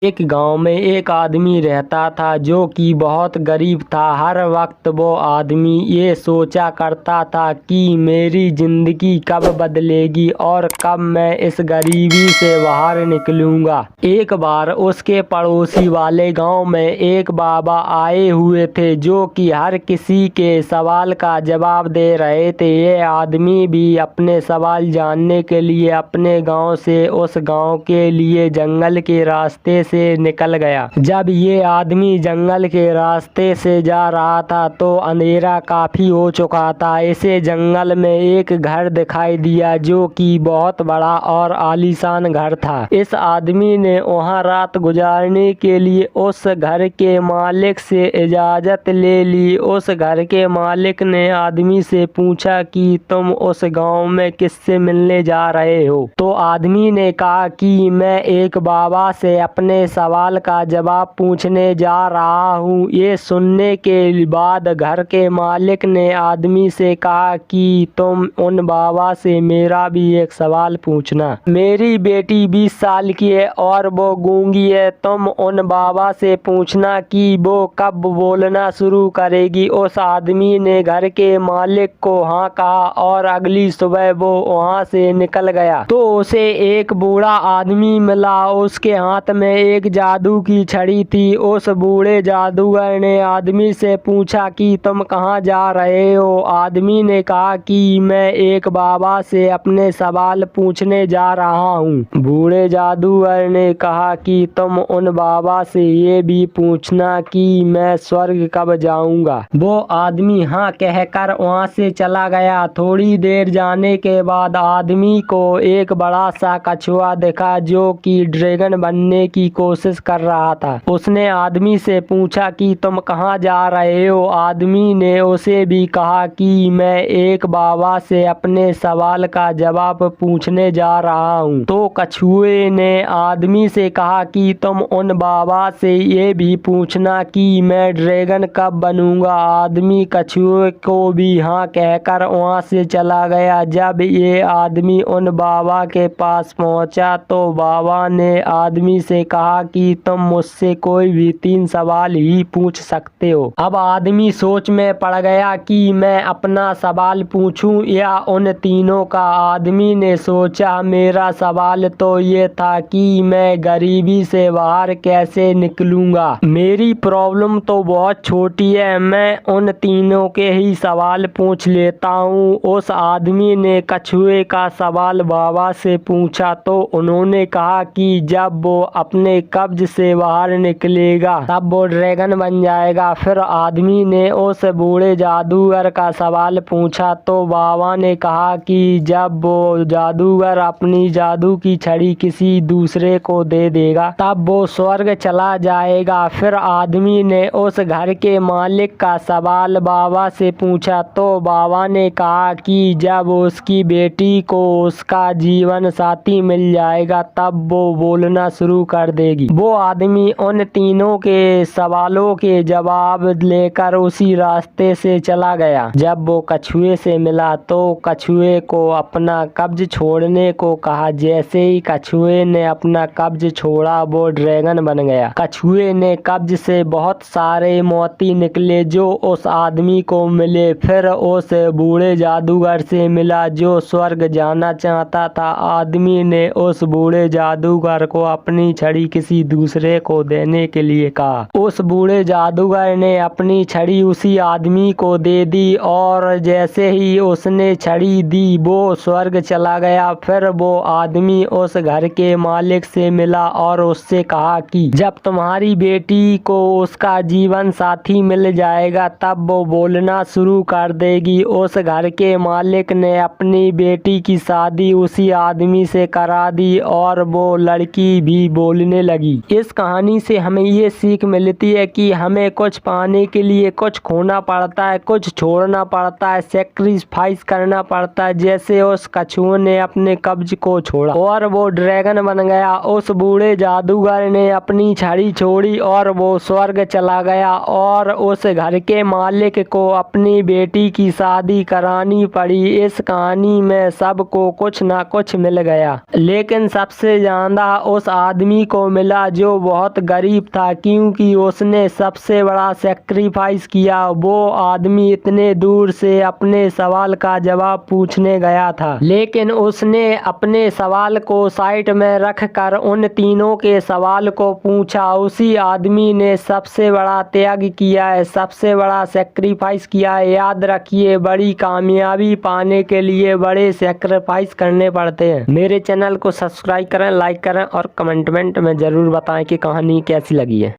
एक गांव में एक आदमी रहता था जो कि बहुत गरीब था। हर वक्त वो आदमी ये सोचा करता था कि मेरी जिंदगी कब बदलेगी और कब मैं इस गरीबी से बाहर निकलूंगा। एक बार उसके पड़ोसी वाले गांव में एक बाबा आए हुए थे जो कि हर किसी के सवाल का जवाब दे रहे थे। ये आदमी भी अपने सवाल जानने के लिए अपने गांव से उस गांव के लिए जंगल के रास्ते से निकल गया। जब ये आदमी जंगल के रास्ते से जा रहा था तो अंधेरा काफी हो चुका था। इसे जंगल में एक घर दिखाई दिया जो कि बहुत बड़ा और आलीशान घर था। इस आदमी ने वहां रात गुजारने के लिए उस घर के मालिक से इजाजत ले ली। उस घर के मालिक ने आदमी से पूछा कि तुम उस गांव में किससे मिलने जा रहे हो? तो आदमी ने कहा कि मैं एक बाबा से अपने सवाल का जवाब पूछने जा रहा हूँ। ये सुनने के बाद घर के मालिक ने आदमी से कहा कि तुम उन बाबा से मेरा भी एक सवाल पूछना। मेरी बेटी 20 साल की है और वो गूंगी है। तुम उन बाबा से पूछना कि वो कब बोलना शुरू करेगी। उस आदमी ने घर के मालिक को हाँ कहा और अगली सुबह वो वहाँ से निकल गया तो उसे एक बूढ़ा आदमी मिला। उसके हाथ में एक जादू की छड़ी थी। उस बूढ़े जादूगर ने आदमी से पूछा कि तुम कहाँ जा रहे हो? आदमी ने कहा कि मैं एक बाबा से अपने सवाल पूछने जा रहा हूँ। बूढ़े जादूगर ने कहा कि तुम उन बाबा से ये भी पूछना कि मैं स्वर्ग कब जाऊंगा। वो आदमी हाँ कहकर वहाँ से चला गया। थोड़ी देर जाने के बाद आदमी को एक बड़ा सा कछुआ दिखा जो कि ड्रैगन बनने की कोशिश कर रहा था। उसने आदमी से पूछा कि तुम कहाँ जा रहे हो? आदमी ने उसे भी कहा कि मैं एक बाबा से अपने सवाल का जवाब पूछने जा रहा हूँ। तो कछुए ने आदमी से कहा कि तुम उन बाबा से ये भी पूछना कि मैं ड्रैगन कब बनूंगा। आदमी कछुए को भी हाँ कहकर वहाँ से चला गया। जब ये आदमी उन बाबा के पास पहुँचा तो बाबा ने आदमी से कहा कि तुम मुझसे कोई भी 3 सवाल ही पूछ सकते हो। अब आदमी सोच में पड़ गया कि मैं अपना सवाल पूछूं या उन तीनों का। आदमी ने सोचा मेरा सवाल तो ये था कि मैं गरीबी से बाहर कैसे निकलूंगा। मेरी प्रॉब्लम तो बहुत छोटी है, मैं उन तीनों के ही सवाल पूछ लेता हूँ। उस आदमी ने कछुए का सवाल बाबा से पूछा तो उन्होंने कहा कि जब वो अपने कब्ज से बाहर निकलेगा तब वो ड्रैगन बन जाएगा। फिर आदमी ने उस बूढ़े जादूगर का सवाल पूछा तो बाबा ने कहा कि जब वो जादूगर अपनी जादू की छड़ी किसी दूसरे को दे देगा तब वो स्वर्ग चला जाएगा। फिर आदमी ने उस घर के मालिक का सवाल बाबा से पूछा तो बाबा ने कहा कि जब उसकी बेटी को उसका जीवन साथी मिल जाएगा तब वो बोलना शुरू कर देगी। वो आदमी उन तीनों के सवालों के जवाब लेकर उसी रास्ते से चला गया। जब वो कछुए से मिला तो कछुए को अपना कब्ज छोड़ने को कहा। जैसे ही कछुए ने अपना कब्ज छोड़ा वो ड्रैगन बन गया। कछुए ने कब्ज से बहुत सारे मोती निकले जो उस आदमी को मिले। फिर उस बूढ़े जादूगर से मिला जो स्वर्ग जाना चाहता था। आदमी ने उस बूढ़े जादूगर को अपनी छड़ी किसी दूसरे को देने के लिए कहा। उस बूढ़े जादूगर ने अपनी छड़ी उसी आदमी को दे दी और जैसे ही उसने छड़ी दी वो स्वर्ग चला गया। फिर वो आदमी उस घर के मालिक से मिला और उससे कहा कि जब तुम्हारी बेटी को उसका जीवन साथी मिल जाएगा तब वो बोलना शुरू कर देगी। उस घर के मालिक ने अपनी बेटी की शादी उसी आदमी से करा दी और वो लड़की भी बोलने लगी। इस कहानी से हमें ये सीख मिलती है कि हमें कुछ पाने के लिए कुछ खोना पड़ता है, कुछ छोड़ना पड़ता है, सेक्रीफाइस करना पड़ता है। जैसे उस कछुए ने अपने कब्ज को छोड़ा और वो ड्रैगन बन गया। उस बूढ़े जादूगर ने अपनी छड़ी छोड़ी और वो स्वर्ग चला गया और उस घर के मालिक को अपनी बेटी की शादी करानी पड़ी। इस कहानी में सबको कुछ ना कुछ मिल गया, लेकिन सबसे ज्यादा उस आदमी को मिला जो बहुत गरीब था, क्योंकि उसने सबसे बड़ा सेक्रीफाइस किया। वो आदमी इतने दूर से अपने सवाल का जवाब पूछने गया था, लेकिन उसने अपने सवाल को साइड में रखकर उन तीनों के सवाल को पूछा। उसी आदमी ने सबसे बड़ा त्याग किया है, सबसे बड़ा सेक्रीफाइस किया है। याद रखिए, बड़ी कामयाबी पाने के लिए बड़े सेक्रीफाइस करने पड़ते हैं। मेरे चैनल को सब्सक्राइब करें, लाइक करें और कमेंट में ज़रूर बताएं कि कहानी कैसी लगी है।